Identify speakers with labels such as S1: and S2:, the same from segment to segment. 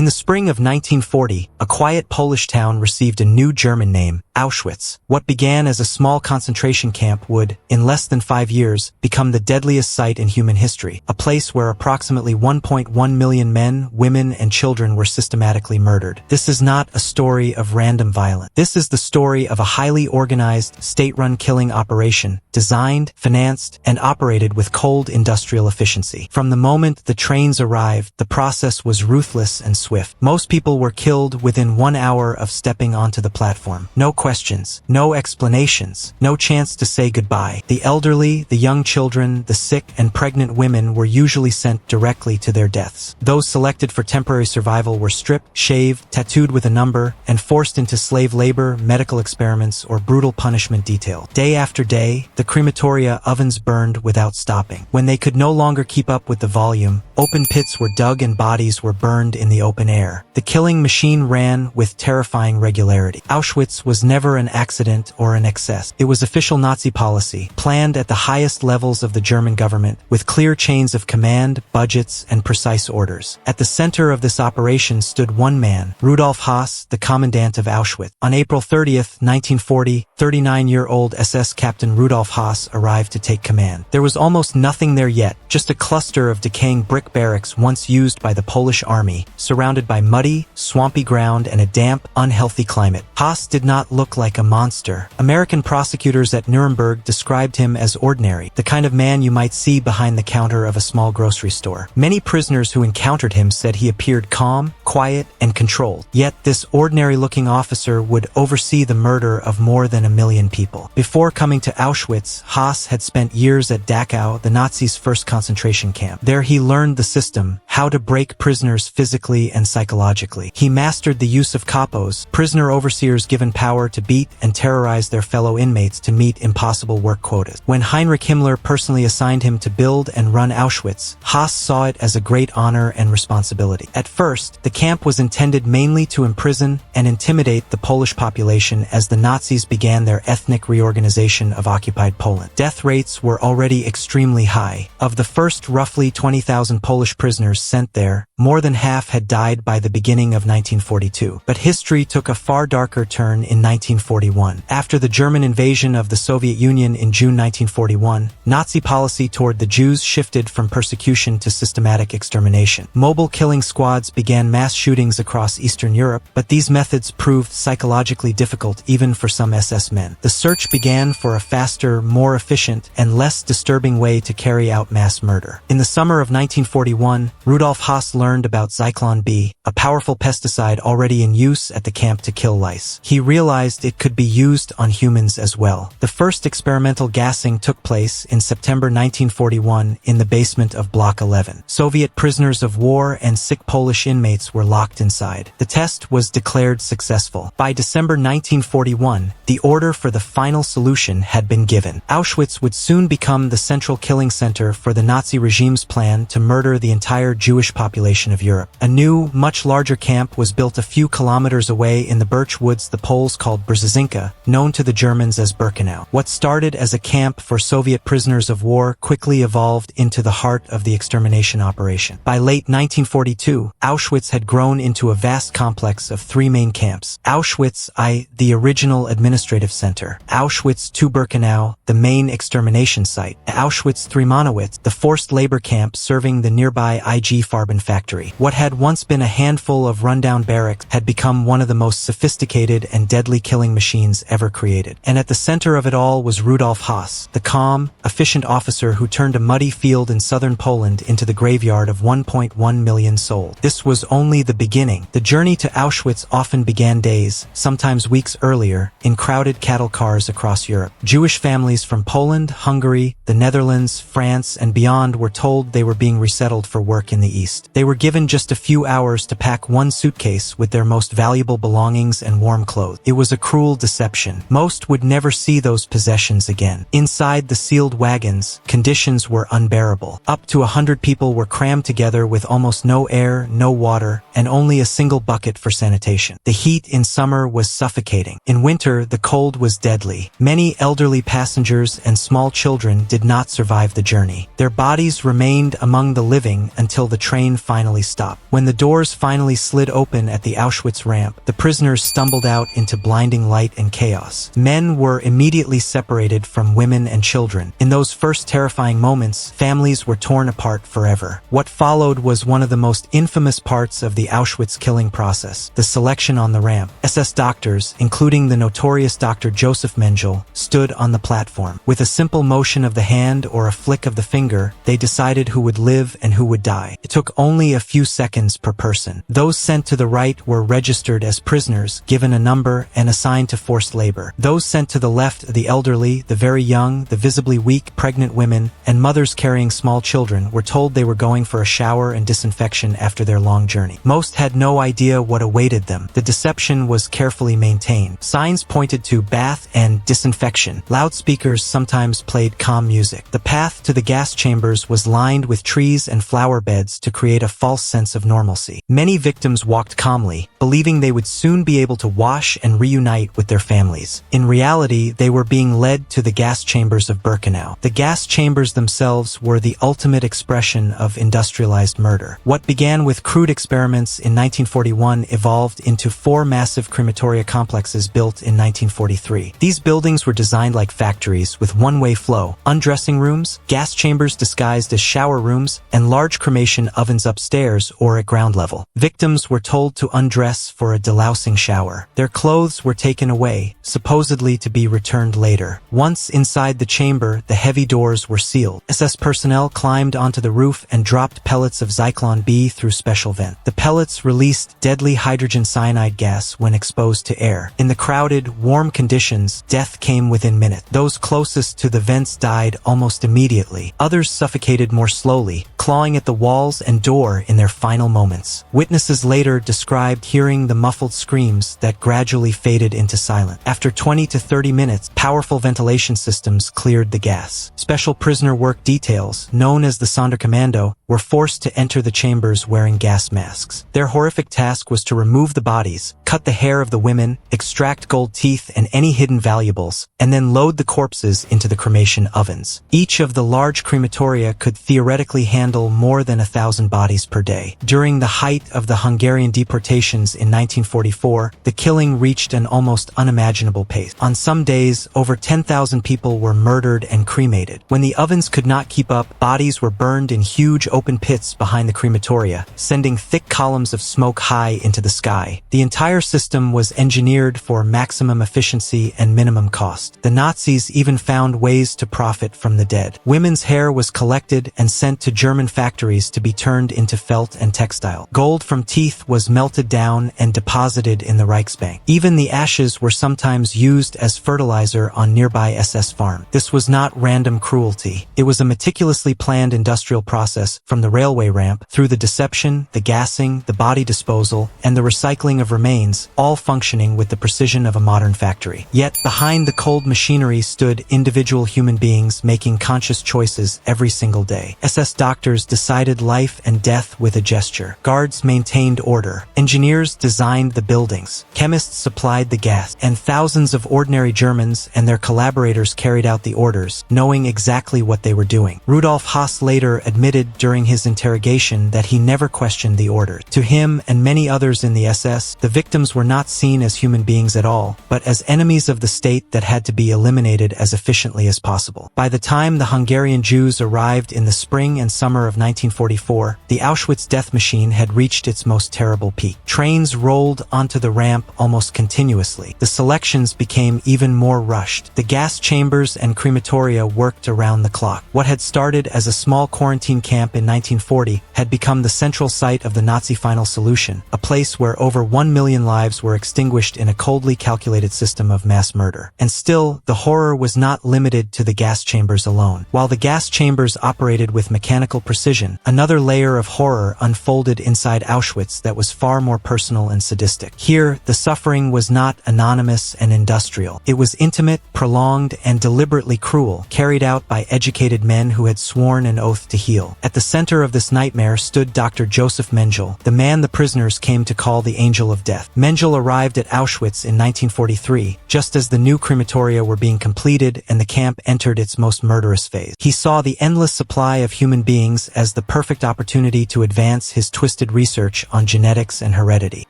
S1: In the spring of 1940, a quiet Polish town received a new German name, Auschwitz. What began as a small concentration camp would, in less than 5 years, become the deadliest site in human history, a place where approximately 1.1 million men, women, and children were systematically murdered. This is not a story of random violence. This is the story of a highly organized, state-run killing operation, designed, financed, and operated with cold industrial efficiency. From the moment the trains arrived, the process was ruthless and swift. Most people were killed within 1 hour of stepping onto the platform. No questions, no explanations, no chance to say goodbye. The elderly, the young children, the sick, and pregnant women were usually sent directly to their deaths. Those selected for temporary survival were stripped, shaved, tattooed with a number, and forced into slave labor, medical experiments, or brutal punishment detailed. Day after day, the crematoria ovens burned without stopping. When they could no longer keep up with the volume, open pits were dug and bodies were burned in the open air. The killing machine ran with terrifying regularity. Auschwitz was never an accident or an excess. It was official Nazi policy, planned at the highest levels of the German government, with clear chains of command, budgets, and precise orders. At the center of this operation stood one man, Rudolf Höss, the commandant of Auschwitz. On April 30th, 1940, 39-year-old SS Captain Rudolf Höss arrived to take command. There was almost nothing there yet, just a cluster of decaying brick barracks once used by the Polish army, surrounded by muddy, swampy ground and a damp, unhealthy climate. Höss did not look like a monster. American prosecutors at Nuremberg described him as ordinary, the kind of man you might see behind the counter of a small grocery store. Many prisoners who encountered him said he appeared calm, quiet, and controlled. Yet this ordinary-looking officer would oversee the murder of more than 1 million people. Before coming to Auschwitz, Höss had spent years at Dachau, the Nazis' first concentration camp. There he learned the system, how to break prisoners physically and psychologically. He mastered the use of kapos, prisoner overseers given power to beat and terrorize their fellow inmates to meet impossible work quotas. When Heinrich Himmler personally assigned him to build and run Auschwitz, Höss saw it as a great honor and responsibility. At first, the camp was intended mainly to imprison and intimidate the Polish population as the Nazis began their ethnic reorganization of occupied Poland. Death rates were already extremely high. Of the first roughly 20,000 Polish prisoners sent there, more than half had died by the beginning of 1942. But history took a far darker turn in 1941. After the German invasion of the Soviet Union in June 1941, Nazi policy toward the Jews shifted from persecution to systematic extermination. Mobile killing squads began mass shootings across Eastern Europe, but these methods proved psychologically difficult even for some SS men. The search began for a faster, more efficient, and less disturbing way to carry out mass murder. In the summer of 1941, Rudolf Höss learned about Zyklon B, a powerful pesticide already in use at the camp to kill lice. He realized it could be used on humans as well. The first experimental gassing took place in September 1941 in the basement of Block 11. Soviet prisoners of war and sick Polish inmates were locked inside. The test was declared successful. By December 1941, the order for the final solution had been given. Auschwitz would soon become the central killing center for the Nazi regime's plan to murder the entire Jewish population of Europe. A new, much larger camp was built a few kilometers away in the birch woods the Poles called Brzezinka, known to the Germans as Birkenau. What started as a camp for Soviet prisoners of war quickly evolved into the heart of the extermination operation. By late 1942, Auschwitz had grown into a vast complex of 3 main camps. Auschwitz I, the original administrative center. Auschwitz II Birkenau, the main extermination site. Auschwitz III Monowitz, the forced labor camp serving the nearby IG Farben factory. What had once been a handful of rundown barracks had become one of the most sophisticated and deadly killing machines ever created. And at the center of it all was Rudolf Höss, the calm, efficient officer who turned a muddy field in southern Poland into the graveyard of 1.1 million souls. This was only the beginning. The journey to Auschwitz often began days, sometimes weeks earlier, in crowded cattle cars across Europe. Jewish families from Poland, Hungary, the Netherlands, France, and beyond were told they were being resettled for work in the East. They were given just a few hours to pack one suitcase with their most valuable belongings and warm clothes. It was a cruel deception. Most would never see those possessions again. Inside the sealed wagons, conditions were unbearable. Up to 100 people were crammed together with almost no air, no water, and only a single bucket for sanitation. The heat in summer was suffocating. In winter, the cold was deadly. Many elderly passengers and small children did not survive the journey. Their bodies remained among the living until the train finally finally stopped. When the doors finally slid open at the Auschwitz ramp, the prisoners stumbled out into blinding light and chaos. Men were immediately separated from women and children. In those first terrifying moments, families were torn apart forever. What followed was one of the most infamous parts of the Auschwitz killing process, the selection on the ramp. SS doctors, including the notorious Dr. Joseph Mengele, stood on the platform. With a simple motion of the hand or a flick of the finger, they decided who would live and who would die. It took only a few seconds per person. Those sent to the right were registered as prisoners, given a number, and assigned to forced labor. Those sent to the left, the elderly, the very young, the visibly weak, pregnant women, and mothers carrying small children, were told they were going for a shower and disinfection after their long journey. Most had no idea what awaited them. The deception was carefully maintained. Signs pointed to bath and disinfection. Loudspeakers sometimes played calm music. The path to the gas chambers was lined with trees and flower beds to create a false sense of normalcy. Many victims walked calmly, believing they would soon be able to wash and reunite with their families. In reality, they were being led to the gas chambers of Birkenau. The gas chambers themselves were the ultimate expression of industrialized murder. What began with crude experiments in 1941 evolved into 4 massive crematoria complexes built in 1943. These buildings were designed like factories with one-way flow, undressing rooms, gas chambers disguised as shower rooms, and large cremation ovens upstairs or at ground level. Victims were told to undress for a delousing shower. Their clothes were taken away, supposedly to be returned later. Once inside the chamber, the heavy doors were sealed. SS personnel climbed onto the roof and dropped pellets of Zyklon B through special vent. The pellets released deadly hydrogen cyanide gas when exposed to air. In the crowded, warm conditions, death came within minutes. Those closest to the vents died almost immediately. Others suffocated more slowly, clawing at the walls and door in their final moments. Witnesses later described hearing the muffled screams that gradually faded into silence. After 20 to 30 minutes, powerful ventilation systems cleared the gas. Special prisoner work details, known as the Sonderkommando, were forced to enter the chambers wearing gas masks. Their horrific task was to remove the bodies, cut the hair of the women, extract gold teeth and any hidden valuables, and then load the corpses into the cremation ovens. Each of the large crematoria could theoretically handle more than 1,000 bodies per day. During the height of the Hungarian deportations in 1944, the killing reached an almost unimaginable pace. On some days, over 10,000 people were murdered and cremated. When the ovens could not keep up, bodies were burned in huge open pits behind the crematoria, sending thick columns of smoke high into the sky. The entire system was engineered for maximum efficiency and minimum cost. The Nazis even found ways to profit from the dead. Women's hair was collected and sent to German factories to be turned into felt and textile. Gold from teeth was melted down and deposited in the Reichsbank. Even the ashes were sometimes used as fertilizer on nearby SS farms. This was not random cruelty. It was a meticulously planned industrial process from the railway ramp through the deception, the gassing, the body disposal, and the recycling of remains, all functioning with the precision of a modern factory. Yet, behind the cold machinery stood individual human beings making conscious choices every single day. SS doctors decided life and death with a gesture. Guards maintained order. Engineers designed the buildings. Chemists supplied the gas. And thousands of ordinary Germans and their collaborators carried out the orders, knowing exactly what they were doing. Rudolf Haas later admitted during his interrogation that he never questioned the orders. To him and many others in the SS, the victims were not seen as human beings at all, but as enemies of the state that had to be eliminated as efficiently as possible. By the time the Hungarian Jews arrived in the spring and summer of 1944, the Auschwitz death machine had reached its most terrible peak. Trains rolled onto the ramp almost continuously. The selections became even more rushed. The gas chambers and crematoria worked around the clock. What had started as a small quarantine camp in 1940 had become the central site of the Nazi final solution, a place where over 1 million lives were extinguished in a coldly calculated system of mass murder. And still, the horror was not limited to the gas chambers alone. While the gas chambers operated with mechanical precision, another layer of horror unfolded inside Auschwitz that was far more personal and sadistic. Here, the suffering was not anonymous and industrial. It was intimate, prolonged, and deliberately cruel, carried out by educated men who had sworn an oath to heal. At the center of this nightmare stood Dr. Joseph Mengele, the man the prisoners came to call the Angel of Death. Mengele arrived at Auschwitz in 1943, just as the new crematoria were being completed and the camp entered its most murderous phase. He saw the endless supply of human beings as the perfect opportunity to advance his twisted research on genetics and heredity.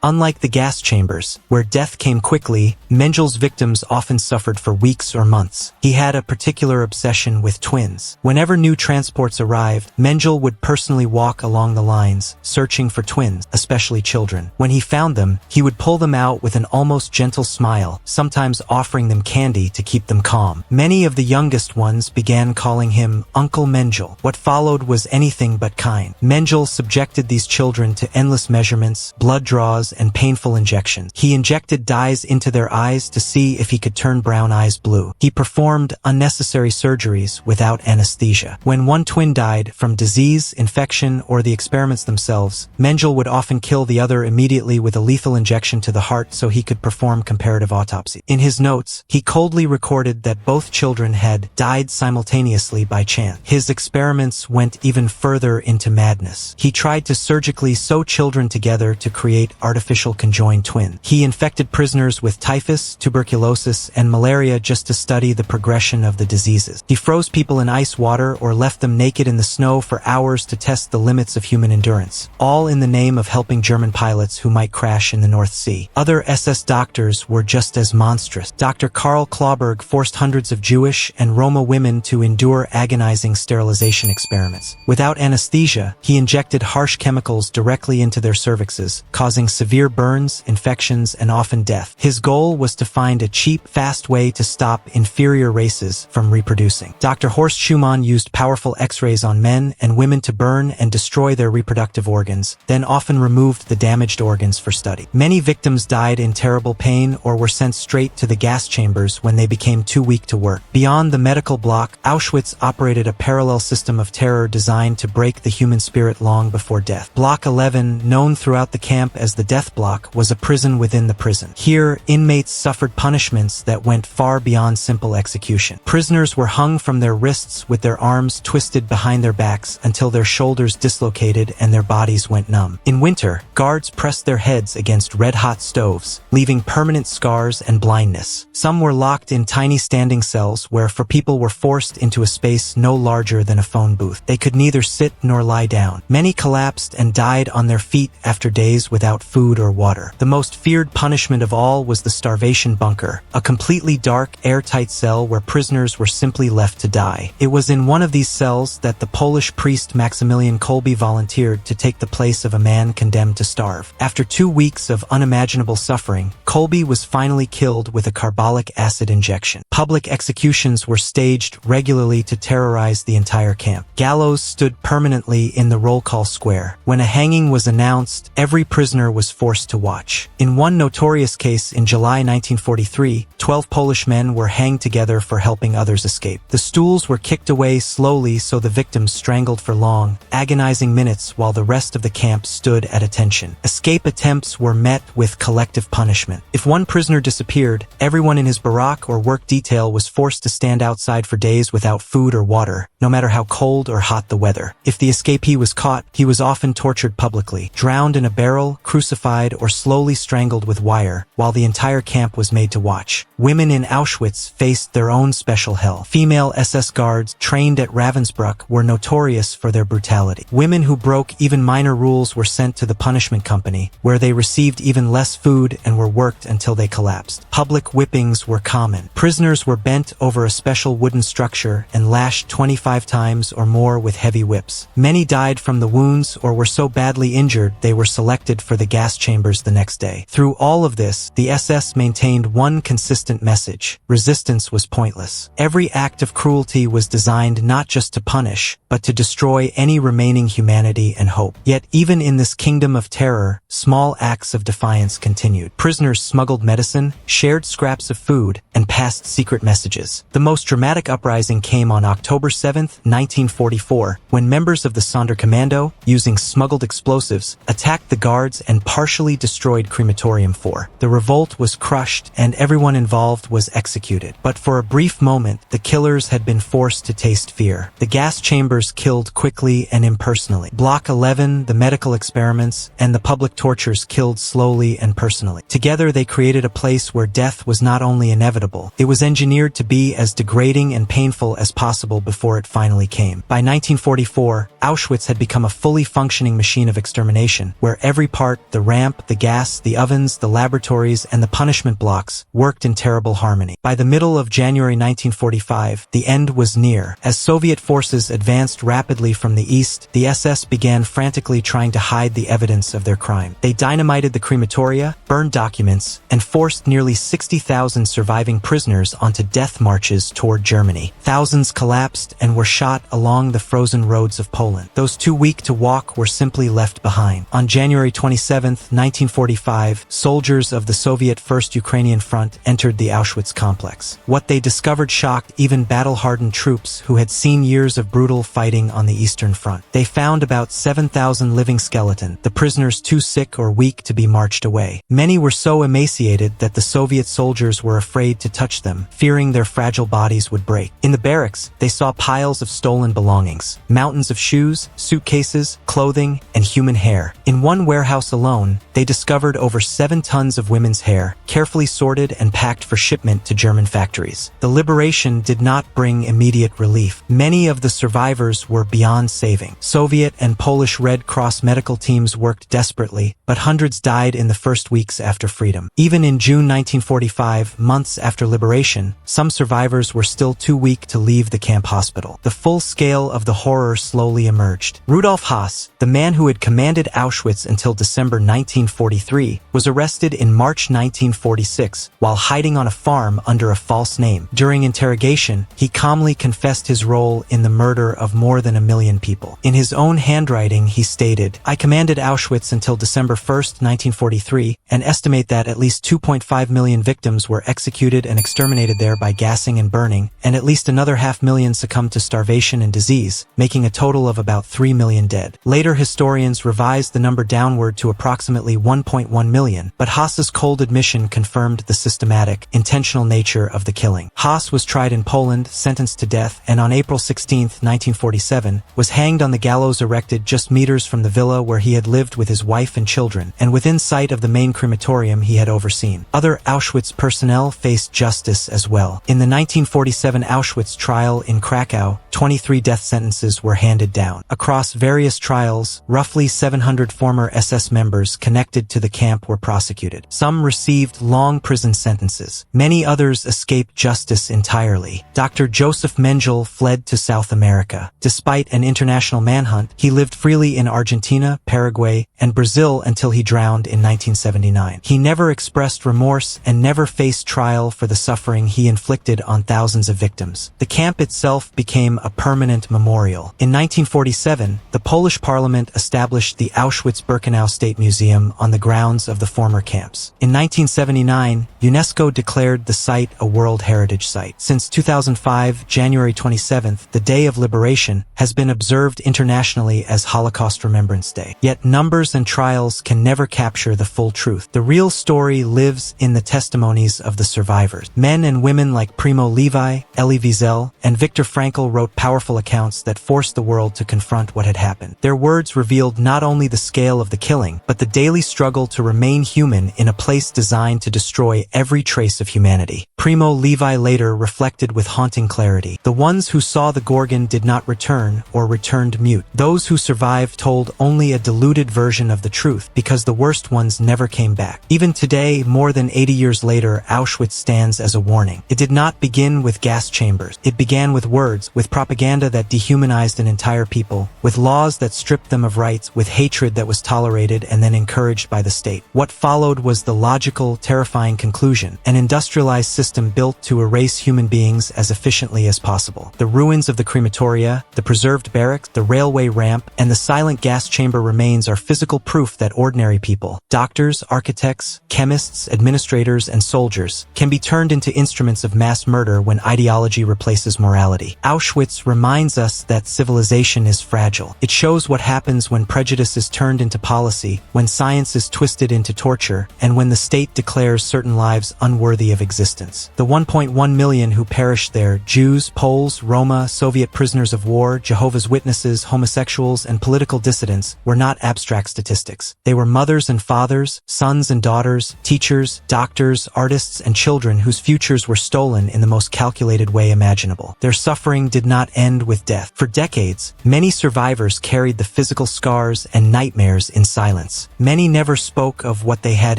S1: Unlike the gas chambers, where death came quickly, Mengele's victims often suffered for weeks or months. He had a particular obsession with twins. Whenever new transports arrived, Mengele would personally walk along the lines, searching for twins, especially children. When he found them, he would pull them out with an almost gentle smile, sometimes offering them candy to keep them calm. Many of the youngest ones began calling him Uncle Mengele. What followed was anything but kind. Mengele subjected these children to endless measurements, blood draws, and painful injections. He injected dyes into their eyes to see if he could turn brown eyes blue. He performed unnecessary surgeries without anesthesia. When one twin died from disease, infection, or the experiments themselves, Mengele would often kill the other immediately with a lethal injection to the heart so he could perform comparative autopsy. In his notes, he coldly recorded that both children had died simultaneously by chance. His experiments went even further into madness. He tried to surgically sew children together to create artificial conjoined twins. He infected prisoners with typhus, tuberculosis, and malaria just to study the progression of the diseases. He froze people in ice water or left them naked in the snow for hours to test the limits of human endurance, all in the name of helping German pilots who might crash in the North Sea. Other SS doctors were just as monstrous. Dr. Karl Klauberg forced hundreds of Jewish and Roma women to endure agonizing sterilization experiments. Without anesthesia, he injected harsh chemicals directly into their cervixes, causing severe burns, infections, and often death. His goal was to find a cheap, fast way to stop inferior races from reproducing. Dr. Horst Schumann used powerful X-rays on men and women to burn and destroy their reproductive organs, then often removed the damaged organs for study. Many victims died in terrible pain or were sent straight to the gas chambers when they became too weak to work. Beyond the medical block, Auschwitz operated a parallel system of terror designed to break the human spirit long before death. Block 11, known throughout the camp as the Death Block, was a prison within the prison. Here, inmates suffered punishments that went far beyond simple execution. Prisoners were hung from their wrists with their arms twisted behind their backs until their shoulders dislocated and their bodies went numb. In winter, guards pressed their heads against red-hot stoves, leaving permanent scars and blindness. Some were locked in tiny standing cells where people were forced into a space no larger than a phone booth. They could neither sit nor lie down. Many collapsed and died on their feet after days without food or water. The most feared punishment of all was the starvation bunker, a completely dark, airtight cell where prisoners were simply left to die. It was in one of these cells that the Polish priest Maximilian Kolbe volunteered to take the place of a man condemned to starve. After 2 weeks of unimaginable suffering, Kolbe was finally killed with a carbolic acid injection. Public executions were staged regularly to terrorize the entire camp. Gallows stood permanently in the roll call square. When a hanging was announced, every prisoner was forced to watch. In one notorious case in July 1943, 12 Polish men were hanged together for helping others escape. The stools were kicked away slowly so the victims strangled for long, agonizing minutes while the rest of the camp stood at attention. Escape attempts were met with collective punishment. If one prisoner disappeared, everyone in his barrack or work detail was forced to stand outside for days without food or water, no matter how cold or hot the weather. If the escapee was caught, he was often tortured publicly, drowned in a barrel, crucified, or slowly strangled with wire, while the entire camp was made to watch. Women in Auschwitz faced their own special hell. Female SS guards trained at Ravensbrück were notorious for their brutality. Women who broke even minor rules were sent to the punishment company, where they received even less food and were worked until they collapsed. Public whippings were common. Prisoners were bent over a special wooden structure and lashed 25 times or more with heavy whips. Many died from the wounds or were so badly injured they were selected for the gas chambers the next day. Through all of this, the SS maintained one consistent message: resistance was pointless. Every act of cruelty was designed not just to punish, but to destroy any remaining humanity and hope. Yet even in this kingdom of terror, small acts of defiance continued. Prisoners smuggled medicine, shared scraps of food, and passed secret messages. The most dramatic uprising came on October 7, 1944, when members of the Sonderkommando, using smuggled explosives, attacked the guards and partially destroyed Crematorium 4. The revolt was crushed and everyone involved was executed. But for a brief moment, the killers had been forced to taste fear. The gas chambers killed quickly and impersonally. Block 11, the medical experiments, and the public tortures killed slowly slowly and personally. Together they created a place where death was not only inevitable, it was engineered to be as degrading and painful as possible before it finally came. By 1944, Auschwitz had become a fully functioning machine of extermination, where every part, the ramp, the gas, the ovens, the laboratories, and the punishment blocks, worked in terrible harmony. By the middle of January 1945, the end was near. As Soviet forces advanced rapidly from the east, the SS began frantically trying to hide the evidence of their crime. They dynamited the crematoria, burned documents, and forced nearly 60,000 surviving prisoners onto death marches toward Germany. Thousands collapsed and were shot along the frozen roads of Poland. Those too weak to walk were simply left behind. On January 27, 1945, soldiers of the Soviet First Ukrainian Front entered the Auschwitz complex. What they discovered shocked even battle-hardened troops who had seen years of brutal fighting on the Eastern Front. They found about 7,000 living skeletons, the prisoners too sick or weak to be marched away. Many were so emaciated that the Soviet soldiers were afraid to touch them, fearing their fragile bodies would break. In the barracks, they saw piles of stolen belongings, mountains of shoes, suitcases, clothing, and human hair. In one warehouse alone, they discovered over 7 tons of women's hair, carefully sorted and packed for shipment to German factories. The liberation did not bring immediate relief. Many of the survivors were beyond saving. Soviet and Polish Red Cross medical teams worked desperately, but hundreds died in the first weeks after freedom. Even in June 1945, months after liberation, some survivors were still too weak to leave the camp hospital. The full scale of the horror slowly emerged. Rudolf Haas, the man who had commanded Auschwitz until December 1943, was arrested in March 1946 while hiding on a farm under a false name. During interrogation, he calmly confessed his role in the murder of more than 1 million people. In his own handwriting, he stated, "I commanded Auschwitz until December 1, 1943, and estimate that at least 2.5 million victims were executed and exterminated there by gassing and burning, and at least another 500,000 succumbed to starvation and disease, making a total of about 3 million dead." Later historians revised the number downward to approximately 1.1 million, but Haas's cold admission confirmed the systematic, intentional nature of the killing. Haas was tried in Poland, sentenced to death, and on April 16, 1947, was hanged on the gallows erected just meters from the villa where he had lived with his wife and children, and within sight of the main crematorium he had overseen. Other Auschwitz personnel faced justice as well. In the 1947 Auschwitz trial in Krakow, 23 death sentences were handed down. Across various trials, roughly 700 former SS members connected to the camp were prosecuted. Some received long prison sentences. Many others escaped justice entirely. Dr. Joseph Mengele fled to South America. Despite an international manhunt, he lived freely in Argentina, Paraguay, and Brazil until he drowned in 1979. He never expressed remorse and never faced trial for the suffering he inflicted on thousands of victims. The camp itself became a permanent memorial. In 1947, the Polish parliament established the Auschwitz-Birkenau State Museum on the grounds of the former camps. In 1979, UNESCO declared the site a World Heritage Site. Since 2005, January 27th, the Day of Liberation, has been observed internationally as Holocaust Remembrance Day. Yet numbers and trials can never capture the full truth. The real story lives in the testimonies of the survivors. Men and women like Primo Levi, Elie Wiesel, and Viktor Frankl wrote powerful accounts that forced the world to confront what had happened. Their words revealed not only the scale of the killing, but the daily struggle to remain human in a place designed to destroy every trace of humanity. Primo Levi later reflected with haunting clarity. The ones who saw the Gorgon did not return or returned mute. Those who survived told only a diluted version of the truth because the worst ones never came back. Even today, more than 80 years later, Auschwitz stands as a warning. It did not begin with gas chambers. It began with words, with propaganda that dehumanized an entire people, with laws that stripped them of rights, with hatred that was tolerated and then encouraged by the state. What followed was the logical, terrifying conclusion: an industrialized system built to erase human beings as efficiently as possible. The ruins of the crematoria, the preserved barracks, the railway ramp, and the silent gas chamber remains are physical proof that ordinary people, doctors, architects, chemists, administrators, and soldiers, can be turned into instruments of mass murder when ideology replaces morality. Auschwitz reminds us that civilization is fragile. It shows what happens when prejudice is turned into policy, when science is twisted into torture, and when the state declares certain lives unworthy of existence. The 1.1 million who perished there, Jews, Poles, Roma, Soviet prisoners of war, Jehovah's Witnesses, homosexuals, and political dissidents, were not abstract statistics. They were mothers and fathers fathers, sons and daughters, teachers, doctors, artists, and children whose futures were stolen in the most calculated way imaginable. Their suffering did not end with death. For decades, many survivors carried the physical scars and nightmares in silence. Many never spoke of what they had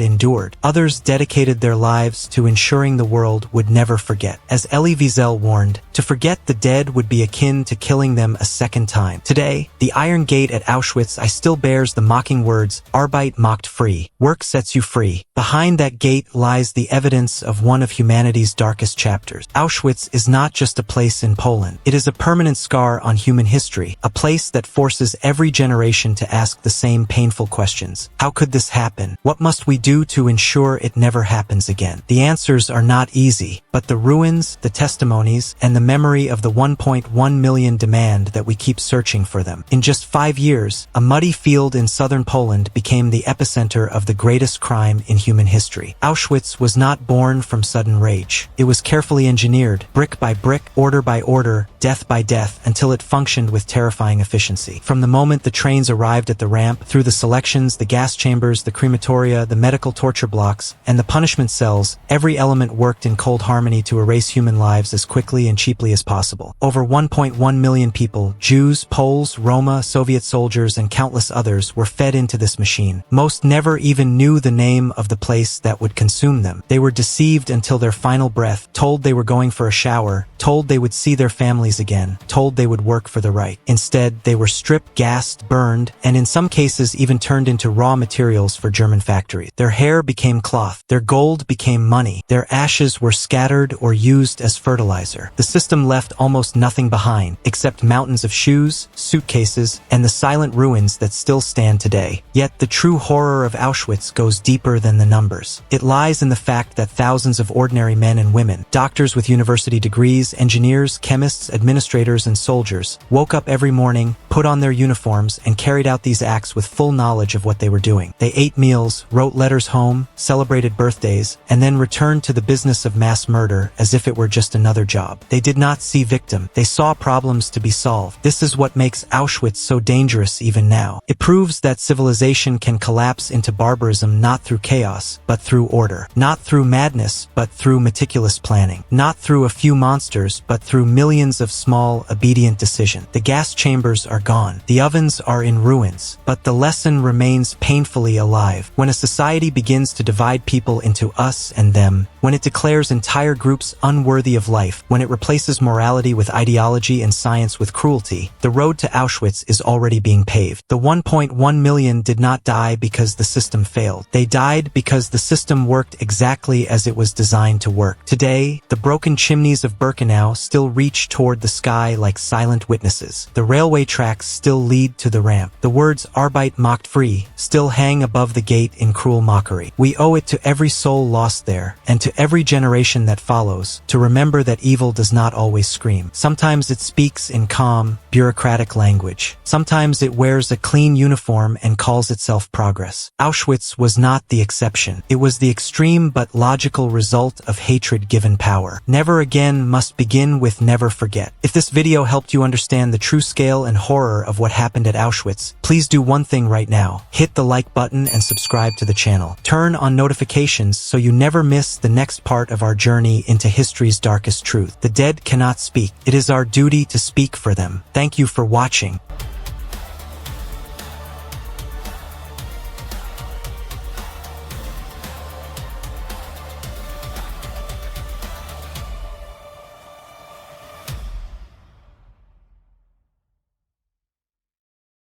S1: endured. Others dedicated their lives to ensuring the world would never forget. As Elie Wiesel warned, to forget the dead would be akin to killing them a second time. Today, the Iron Gate at Auschwitz still bears the mocking words, Arbeit macht frei, work sets you free. Behind that gate lies the evidence of one of humanity's darkest chapters. Auschwitz is not just a place in Poland. It is a permanent scar on human history, a place that forces every generation to ask the same painful questions. How could this happen? What must we do to ensure it never happens again? The answers are not easy, but the ruins, the testimonies, and the memory of the 1.1 million demand that we keep searching for them. In just 5 years, a muddy field in southern Poland became the epicenter of the greatest crime in human history. Auschwitz was not born from sudden rage. It was carefully engineered, brick by brick, order by order, death by death, until it functioned with terrifying efficiency. From the moment the trains arrived at the ramp, through the selections, the gas chambers, the crematoria, the medical torture blocks, and the punishment cells, every element worked in cold harmony to erase human lives as quickly and cheaply as possible. Over 1.1 million people, Jews, Poles, Roma, Soviet soldiers, and countless others, were fed into this machine. Most never even knew the name of the place that would consume them. They were deceived until their final breath, told they were going for a shower, told they would see their families again, told they would work for the right. Instead, they were stripped, gassed, burned, and in some cases even turned into raw materials for German factories. Their hair became cloth, their gold became money, their ashes were scattered or used as fertilizer. The system left almost nothing behind, except mountains of shoes, suitcases, and the silent ruins that still stand today. Yet the true horror of Auschwitz goes deeper than the numbers. It lies in the fact that thousands of ordinary men and women, doctors with university degrees, engineers, chemists, administrators, and soldiers, woke up every morning, put on their uniforms, and carried out these acts with full knowledge of what they were doing. They ate meals, wrote letters home, celebrated birthdays, and then returned to the business of mass murder as if it were just another job. They did not see victim. They saw problems to be solved. This is what makes Auschwitz so dangerous even now. It proves that civilization can collapse into barbarism not through chaos, but through order. Not through madness, but through meticulous planning. Not through a few monsters, but through millions of small, obedient decisions. The gas chambers are gone. The ovens are in ruins. But the lesson remains painfully alive. When a society begins to divide people into us and them, when it declares entire groups unworthy of life, when it replaces morality with ideology and science with cruelty, the road to Auschwitz is already being paved. The 1.1 million did not die because the system failed. They died because the system worked exactly as it was designed to work. Today, the broken chimneys of Birkenau still reach toward the sky like silent witnesses. The railway tracks still lead to the ramp. The words Arbeit macht frei still hang above the gate in cruel mockery. We owe it to every soul lost there, and to every generation that follows, to remember that evil does not always scream. Sometimes it speaks in calm, bureaucratic language. Sometimes it wears a clean uniform and calls itself progress. Auschwitz was not the exception. It was the extreme but logical result of hatred given power. Never again must begin with never forget. If this video helped you understand the true scale and horror of what happened at Auschwitz, please do one thing right now. Hit the like button and subscribe to the channel. Turn on notifications so you never miss the next part of our journey into history's darkest truth. The dead cannot speak. It is our duty to speak for them. Thank you for watching.